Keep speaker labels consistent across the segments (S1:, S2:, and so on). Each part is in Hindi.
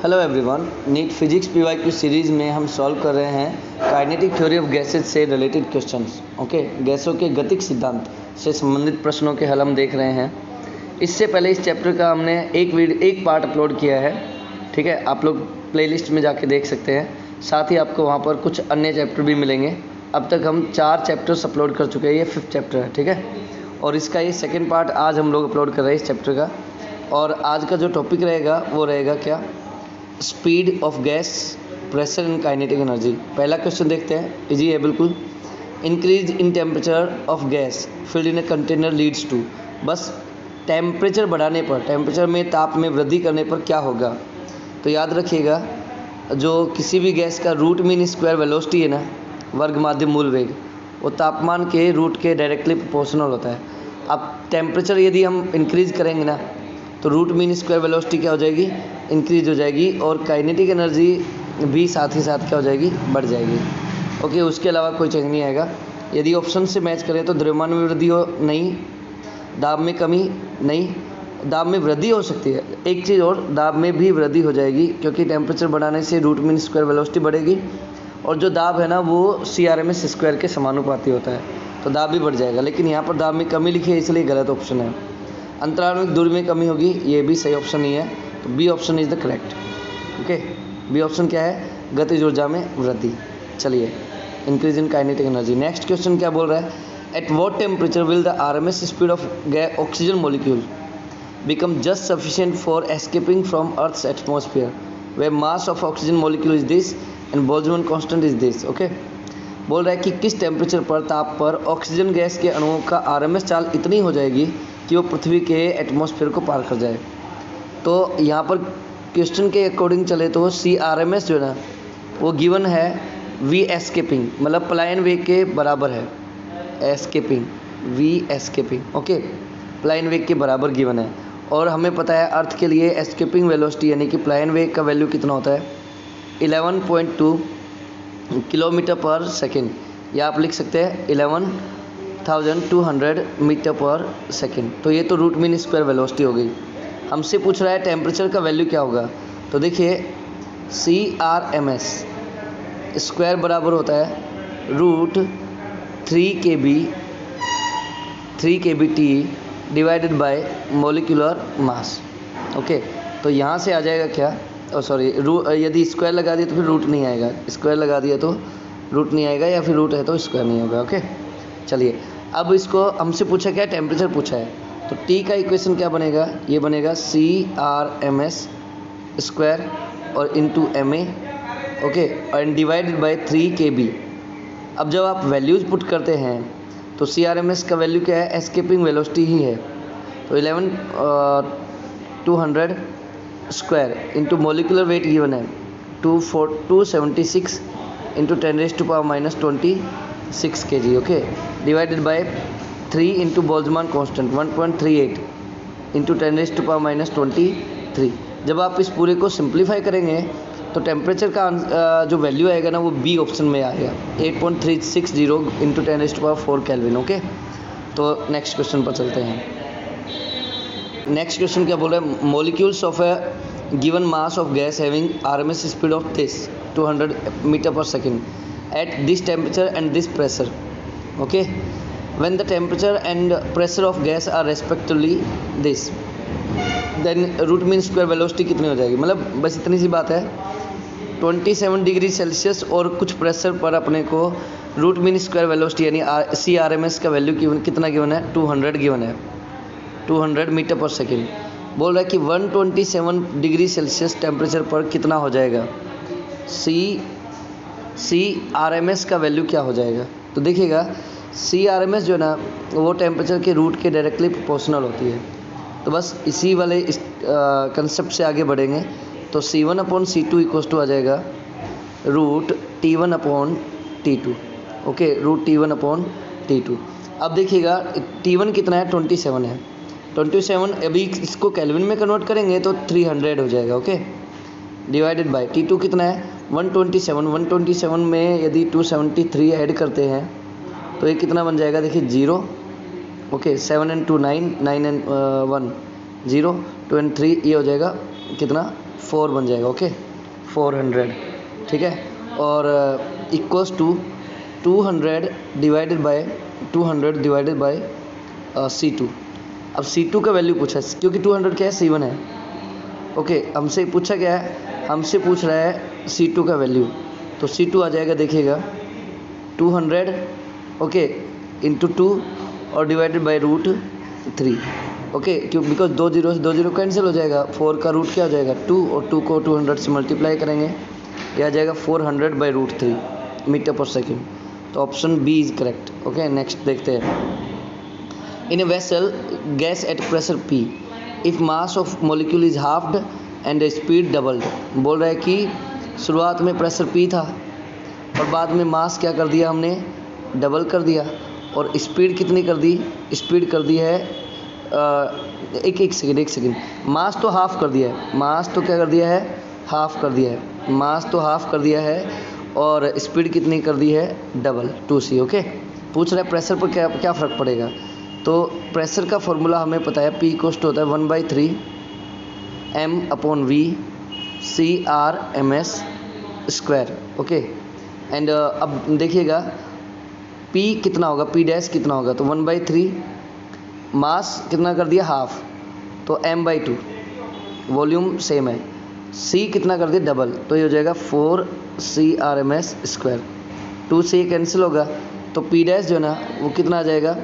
S1: Hello everyone, NEET physics PYQ series में हम सॉल्व कर रहे हैं काइनेटिक थ्योरी ऑफ गैसेज से रिलेटेड क्वेश्चंस। ओके, गैसों के गतिक सिद्धांत से संबंधित प्रश्नों के हल हम देख रहे हैं। इससे पहले इस चैप्टर का हमने एक पार्ट अपलोड किया है, ठीक है। आप लोग प्लेलिस्ट में जाके देख सकते हैं। साथ ही आपको वहाँ पर कुछ अन्य चैप्टर भी मिलेंगे। अब तक हम 4 चैप्टर्स अपलोड कर चुके हैं, ये 5th चैप्टर है, ठीक है। और इसका ये सेकेंड पार्ट आज हम लोग अपलोड कर रहे हैं इस चैप्टर का। और आज का जो टॉपिक रहेगा वो रहेगा क्या, speed of gas, pressure and kinetic energy. पहला क्वेश्चन देखते हैं, इजी है बिल्कुल। Increase in temperature of gas filled in a container leads to. बस टेम्परेचर बढ़ाने पर, टेम्परेचर में ताप में वृद्धि करने पर क्या होगा। तो याद रखिएगा, जो किसी भी गैस का रूट मीन स्क्वायर वेलोसिटी है ना, वर्ग माध्य मूल वेग, वो तापमान के रूट के डायरेक्टली प्रोपोर्शनल होता है। अब टेम्परेचर यदि हम इंक्रीज़ करेंगे ना, तो रूट मीन स्क्वायर वेलोसिटी क्या हो जाएगी, इंक्रीज हो जाएगी। और काइनेटिक एनर्जी भी साथ ही साथ क्या हो जाएगी, बढ़ जाएगी। ओके, उसके अलावा कोई चेंज नहीं आएगा। यदि ऑप्शन से मैच करें तो द्रव्यमान में वृद्धि हो नहीं, दाब में कमी नहीं, दाब में वृद्धि हो सकती है। एक चीज़ और, दाब में भी वृद्धि हो जाएगी, क्योंकि टेम्परेचर बढ़ाने से रूट मीन स्क्वायर वेलोसिटी बढ़ेगी और जो दाब है ना वो CRMS स्क्वायर के समानुपाती होता है, तो दाब भी बढ़ जाएगा। लेकिन यहाँ पर दाब में कमी लिखी है, इसलिए गलत ऑप्शन है। अंतराणविक दूरी में कमी होगी, ये भी सही ऑप्शन नहीं है, तो B option is the correct. Okay, B option क्या है, गतिज ऊर्जा में वृद्धि। चलिए, increase in kinetic energy. Next question क्या बोल रहा है, at what temperature will the RMS speed of oxygen molecule become just sufficient for escaping from earth's atmosphere where mass of oxygen molecule is this and Boltzmann constant is this. Okay, बोल रहा है कि किस टेम्परेचर पर, ताप पर ऑक्सीजन गैस के अणुओं का RMS चाल इतनी हो जाएगी कि वो पृथ्वी के एटमॉस्फेयर को पार कर जाए। तो यहाँ पर क्वेश्चन के अकॉर्डिंग चले तो CRMS जो है ना, वो गिवन है V एस्केपिंग, मतलब पलायन वेग के बराबर है। एस्केपिंग, V एस्केपिंग, ओके, पलायन वेग के बराबर गिवन है। और हमें पता है अर्थ के लिए एस्केपिंग वेलोसिटी यानी कि पलायन वेग का वैल्यू कितना होता है, 11.2 किलोमीटर पर सेकेंड, या आप लिख सकते हैं 11,200 मीटर पर सेकेंड। तो ये तो रूट मीन स्क्वायर वेलोसिटी हो गई। हमसे पूछ रहा है टेम्परेचर का वैल्यू क्या होगा, तो देखिए CRMS स्क्वायर बराबर होता है root 3kB/T divided by molecular mass. Okay, तो यहाँ से आ जाएगा क्या, यदि स्क्वायर लगा दिया तो फिर रूट नहीं आएगा, स्क्वायर लगा दिया तो रूट नहीं आएगा, या फिर रूट है तो स्क्वायर नहीं होगा। ओके, चलिए, अब इसको हमसे पूछा क्या, टेम्परेचर पूछा है, तो T का इक्वेशन क्या बनेगा, ये बनेगा CRMS स्क्वायर और इंटू MA, ओके, और डिवाइडेड बाय 3kB। अब जब आप वैल्यूज़ पुट करते हैं तो CRMS का वैल्यू क्या है, एस्केपिंग वेलोसिटी ही है, तो 11,200 square into molecular weight given है 276 into 10⁻⁻26 kg, okay, divided by 3 into Boltzmann constant 1.38 into 10⁻⁻23। जब आप इस पूरे को सिंप्लीफाई करेंगे तो टेम्परेचर का जो वैल्यू आएगा ना, वो बी ऑप्शन में आएगा, 8.360 इंटू 10⁻⁴ केल्विन। ओके, तो नेक्स्ट क्वेश्चन पर चलते हैं। नेक्स्ट क्वेश्चन क्या बोल रहा है, molecules of a given mass of gas having RMS speed of this 200 metre पर second at this temperature and this pressure. Okay, when the temperature and pressure of gas are respectively this, then root mean square velocity कितनी हो जाएगी। मतलब बस इतनी सी बात है, 27 डिग्री सेल्सियस और कुछ प्रेशर पर अपने को रूट मीन स्क्वायर वेलोसिटी यानी CRMS का वैल्यू कितना गिवन है, 200 गिवन है, 200 मीटर पर सेकेंड। बोल रहा है कि 127 डिग्री सेल्सियस टेम्परेचर पर कितना हो जाएगा, CRMS का वैल्यू क्या हो जाएगा। तो देखिएगा, CRMS जो है ना, वो टेम्परेचर के रूट के डायरेक्टली प्रोपोर्शनल होती है। तो बस इसी वाले इस कंसेप्ट से आगे बढ़ेंगे, तो C1/C2 इक्वल टू आ जाएगा root T1/T2। Okay, root T1/T2। अब देखिएगा T1 कितना है, 27 है, 27 अभी इसको केल्विन में कन्वर्ट करेंगे तो 300 हो जाएगा। ओके, डिवाइडेड बाय T2 कितना है, 127 में यदि 273 ऐड करते हैं तो ये कितना बन जाएगा, देखिए 0। ओके, 7 and 2 9, 9 and 1 0, 2 and 3 ये हो जाएगा कितना 4 बन जाएगा। ओके 400, ठीक है। और equals to 200 divided by C2। अब C2 का वैल्यू पूछा है, क्योंकि 200 क्या है, C1 है। ओके हमसे पूछा क्या है, हमसे पूछ रहा है C2 का वैल्यू। तो C2 आ जाएगा, देखिएगा 200 ओके इंटू 2 और डिवाइडेड बाय √3। ओके क्यों, बिकॉज 2 जीरो से 2 जीरो कैंसिल हो जाएगा। 4 का रूट क्या हो जाएगा 2, और 2 को 200 से मल्टीप्लाई करेंगे, यह आ जाएगा 400 बाई √3 मीटर पर सेकेंड। तो option B is correct. Okay next देखते हैं। In a vessel gas at pressure P if mass of molecule is halved and speed doubled. बोल रहा है कि शुरुआत में प्रेशर P था और बाद में मास क्या कर दिया हमने, डबल कर दिया, और स्पीड कितनी कर दी, स्पीड कर दी है एक सेकेंड, मास तो हाफ कर दिया है, मास तो क्या कर दिया है, हाफ कर दिया है, मास तो हाफ कर दिया है, और स्पीड कितनी कर दी है, डबल 2c। ओके पूछ रहा है प्रेशर पर क्या क्या फ़र्क पड़ेगा। तो प्रेशर का फॉर्मूला हमें पता है, P इक्वल्स टू होता है 1/3 m/v CRMS square. Okay and अब देखिएगा P कितना होगा, P डैश कितना होगा, तो 1/3 मास कितना कर दिया, हाफ, तो m/2, वॉल्यूम सेम है, C कितना कर दिया, डबल, तो ये हो जाएगा 4 CRMS स्क्वायर। 2 से कैंसिल होगा, तो P डैश जो है ना वो कितना आ जाएगा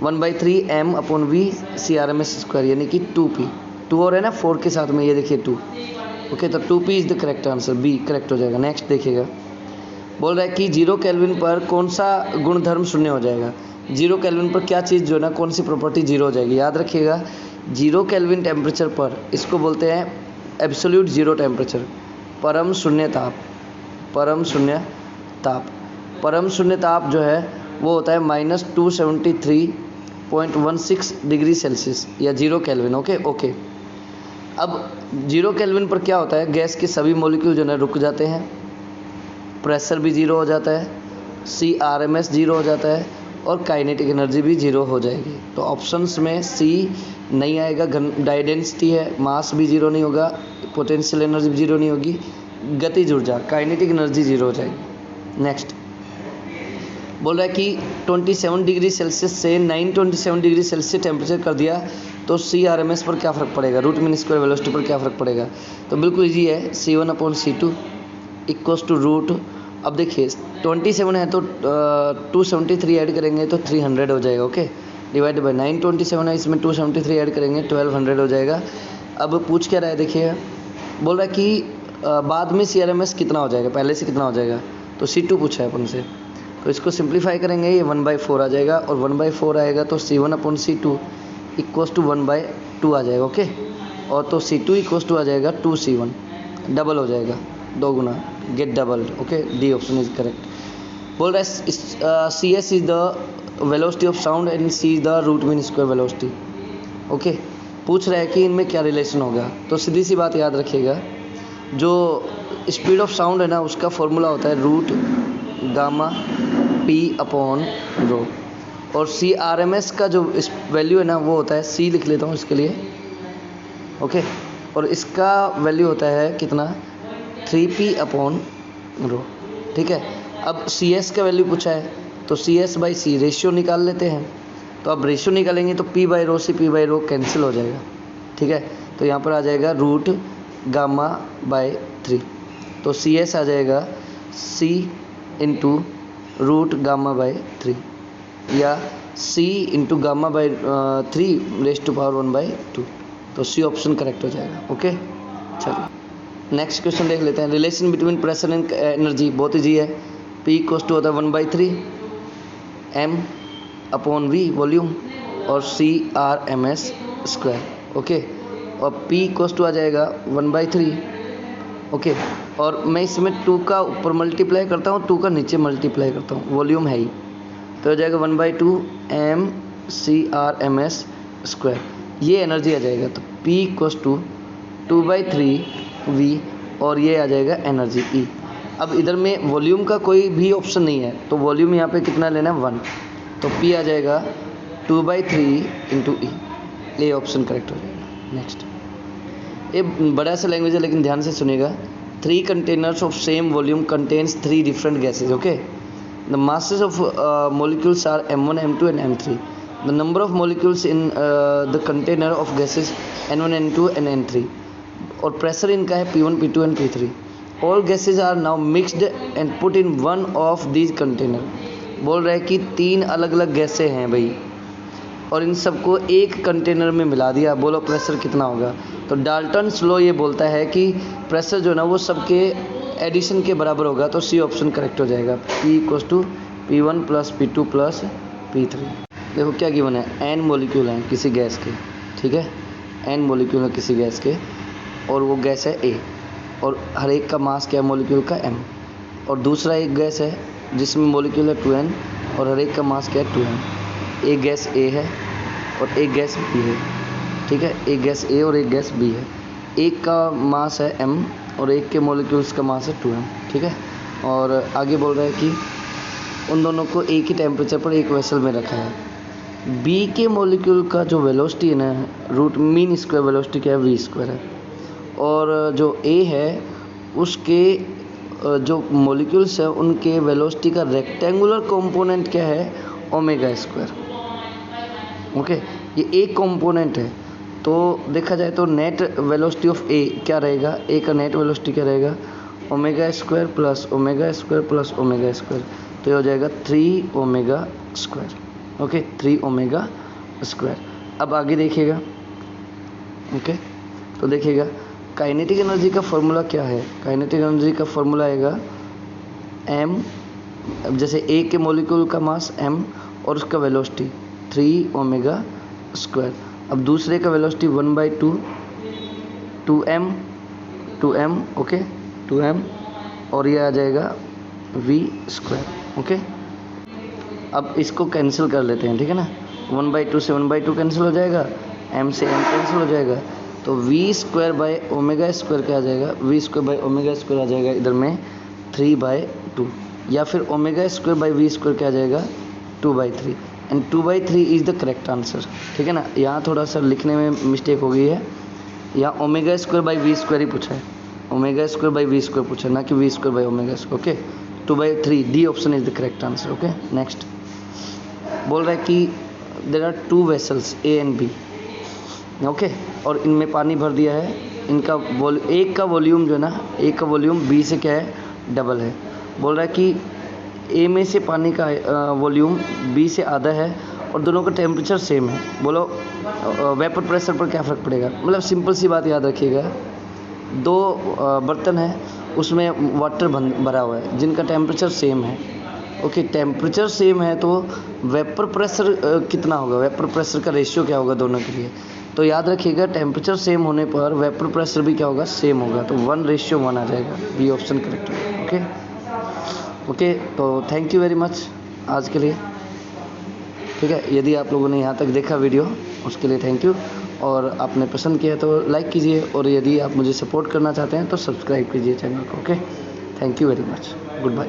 S1: 1/3 m/v CRMS स्क्वायर, यानी कि 2p, 2 और है ना 4 के साथ में, ये देखिए 2। ओके तो 2p is the correct answer, B correct हो जाएगा। नेक्स्ट देखिएगा, बोल रहा है कि 0 केल्विन पर कौन सा गुणधर्म शून्य हो जाएगा। 0 केल्विन पर क्या चीज़ जो है ना, कौन सी प्रॉपर्टी 0 हो जाएगी, याद रखिएगा 0 केल्विन टेम्परेचर पर, इसको बोलते हैं एब्सोल्यूट ज़ीरो टेम्परेचर, परम शून्य ताप। परम शून्य ताप, परम शून्य ताप जो है वो होता है -273.16 डिग्री सेल्सियस या 0 केल्विन। ओके अब 0 केल्विन पर क्या होता है, गैस के सभी मॉलिक्यूल जो है रुक जाते हैं, प्रेशर भी 0 हो जाता है, CRMS 0 हो जाता है, और काइनेटिक एनर्जी भी 0 हो जाएगी। तो ऑप्शंस में C नहीं आएगा, डाई डेंसिटी है, मास भी 0 नहीं होगा, पोटेंशियल एनर्जी भी 0 नहीं होगी, गतिज ऊर्जा काइनेटिक एनर्जी 0 हो जाएगी। नेक्स्ट बोल रहा है कि 27 डिग्री सेल्सियस से 927 डिग्री सेल्सियस टेम्परेचर कर दिया, तो CRMS पर क्या फ़र्क पड़ेगा, रूट मीन स्क्वायर वेलोसिटी पर क्या फ़र्क पड़ेगा। तो बिल्कुल ईजी है, C1/C2 इक्वल्स टू रूट, अब देखिए 27 है तो 273 ऐड करेंगे तो 300 हो जाएगा। ओके डिवाइड बाई 927 है, इसमें 273 ऐड करेंगे 1200 हो जाएगा। अब पूछ क्या रहा है, देखिए बोल रहा है कि बाद में CRMS कितना हो जाएगा, पहले से कितना हो जाएगा, तो C2 पूछा है अपन से, तो इसको सिंप्लीफाई करेंगे, ये 1/4 आ जाएगा, और 1/4 आएगा तो C1/C2 इक्वल्स टू 1/2 आ जाएगा। ओके और तो C2 इक्वल्स टू आ जाएगा 2C1, डबल हो जाएगा, 2 गुना, get double. Okay D option is correct. बोल रहा है CS is the velocity of sound and C is the root mean square velocity. Okay पूछ रहा है कि इनमें क्या रिलेशन होगा, तो सीधी सी बात याद रखिएगा, जो स्पीड ऑफ साउंड है ना उसका फॉर्मूला होता है रूट गामा P/ρ, और CRMS का जो वैल्यू है ना वो होता है, C लिख लेता हूँ इसके लिए। ओके और इसका वैल्यू होता है कितना, 3P/ρ। ठीक है, अब CS का वैल्यू पूछा है, तो CS/C रेशियो निकाल लेते हैं। तो अब रेशियो निकालेंगे तो P/ρ से P/ρ कैंसिल हो जाएगा। ठीक है, तो यहाँ पर आ जाएगा रूट गामा बाय 3, तो CS आ जाएगा C into root gamma by 3, या C into gamma by 3 raise to power 1/2, तो C ऑप्शन करेक्ट हो जाएगा। ओके चलिए नेक्स्ट क्वेश्चन देख लेते हैं। Relation between pressure and energy बहुत ईजी है। P इक्वल्स टू होता है 1/3 m/v वॉल्यूम और CRMS स्क्वायर। ओके और P इक्वल्स टू आ जाएगा 1/3। ओके और मैं इसमें 2 का ऊपर मल्टीप्लाई करता हूँ, 2 का नीचे मल्टीप्लाई करता हूँ, वॉल्यूम है ही, तो हो जाएगा 1/2 m/CRMS स्क्वायर, ये एनर्जी आ जाएगा। तो P इक्वल्स टू 2/3V और ये आ जाएगा एनर्जी E। अब इधर में वॉल्यूम का कोई भी ऑप्शन नहीं है, तो वॉल्यूम यहाँ पे कितना लेना है 1, तो P आ जाएगा 2/3 इंटू E, ये ऑप्शन करेक्ट हो जाएगा। नेक्स्ट ये बड़ा सा लैंग्वेज है लेकिन ध्यान से सुनिएगा। 3 containers of same volume contains 3 different gases. Okay, the masses of molecules are m1, m2 and m3. The number of molecules in the container of gases n1, n2 and n3. और प्रेशर इनका है P1, P2 and P3. All gases are now mixed and put in one of these container. बोल रहा है कि 3 अलग अलग गैसें हैं भाई, और इन सबको एक कंटेनर में मिला दिया। बोलो प्रेशर कितना होगा। तो डाल्टन्स लॉ ये बोलता है कि प्रेशर जो है ना वो सबके एडिशन के बराबर होगा। तो सी ऑप्शन करेक्ट हो जाएगा। P = P1 + P2 + P3। देखो क्या गिवन है, n मॉलिक्यूल हैं किसी गैस के, ठीक है, n मॉलिक्यूल है किसी गैस के, और वो गैस है A, और हर एक का मास क्या है मॉलिक्यूल का m। और दूसरा एक गैस है जिसमें मॉलिक्यूल है 2n और हर एक का मास क्या है 2m। एक गैस A है और एक गैस B है, ठीक है, एक गैस A और एक गैस B है। एक का मास है m और एक के मॉलिक्यूल्स का मास है 2m, ठीक है। और आगे बोल रहा है कि उन दोनों को एक ही टेम्परेचर पर एक वेसल में रखा है। B के मॉलिक्यूल का जो वेलोसिटी है ना, रूट मीन स्क्वायर वेलोसिटी क्या है v² है, और जो A है उसके जो मॉलिक्यूल्स है उनके वेलोसिटी का रेक्टेंगुलर कंपोनेंट क्या है ω²। ओके, ये एक कंपोनेंट है। तो देखा जाए तो नेट वेलोसिटी ऑफ A क्या रहेगा, A का नेट वेलोसिटी क्या रहेगा ω² + ω² + ω²। तो ये हो जाएगा 3ω²। ओके, 3ω²। अब आगे देखिएगा। ओके, तो देखिएगा काइनेटिक एनर्जी का फॉर्मूला क्या है। काइनेटिक एनर्जी का फॉर्मूला आएगा m, अब जैसे A के मॉलिक्यूल का मास m और उसका वेलोसिटी 3ω²। अब दूसरे का वेलोसिटी 1/2 2m, ओके, 2m, और ये आ जाएगा v²। ओके, अब इसको कैंसिल कर लेते हैं, ठीक है ना। 1/2 से 1/2 कैंसिल हो जाएगा, m से m कैंसिल हो जाएगा। तो v²/ω² क्या आ जाएगा, v²/ω² आ जाएगा इधर में 3/2, या फिर ω²/v² क्या आ जाएगा 2/3, and 2/3 is the correct answer, ठीक है ना। यहाँ थोड़ा सा लिखने में मिस्टेक हो गई है, यहाँ ω²/v² ही पूछा है, ω²/v² पूछा है, ना कि v²/ω²। Okay, 2/3 D option is the correct answer. Okay, next बोल रहा है कि there are 2 vessels A and B। Okay, और इनमें पानी भर दिया है। इनका एक का वॉल्यूम जो है ना, एक का वॉल्यूम B से क्या है डबल है। बोल रहा है कि A में से पानी का वॉल्यूम B से आधा है और दोनों का टेम्परेचर सेम है। बोलो वेपर प्रेशर पर क्या फ़र्क पड़ेगा। मतलब सिंपल सी बात याद रखिएगा, 2 बर्तन है उसमें वाटर भरा हुआ है जिनका टेम्परेचर सेम है। ओके, टेम्परेचर सेम है तो वेपर प्रेशर कितना होगा, वेपर प्रेशर का रेशियो क्या होगा दोनों के लिए। तो याद रखिएगा टेम्परेचर सेम होने पर वेपर प्रेशर भी क्या होगा सेम होगा, तो 1:1 आ जाएगा। बी ऑप्शन करेक्ट होगा। ओके ओके, तो थैंक यू वेरी मच आज के लिए, ठीक है। यदि आप लोगों ने यहाँ तक देखा वीडियो उसके लिए थैंक यू, और आपने पसंद किया तो लाइक कीजिए, और यदि आप मुझे सपोर्ट करना चाहते हैं तो सब्सक्राइब कीजिए चैनल को। Okay, thank you very much, good bye.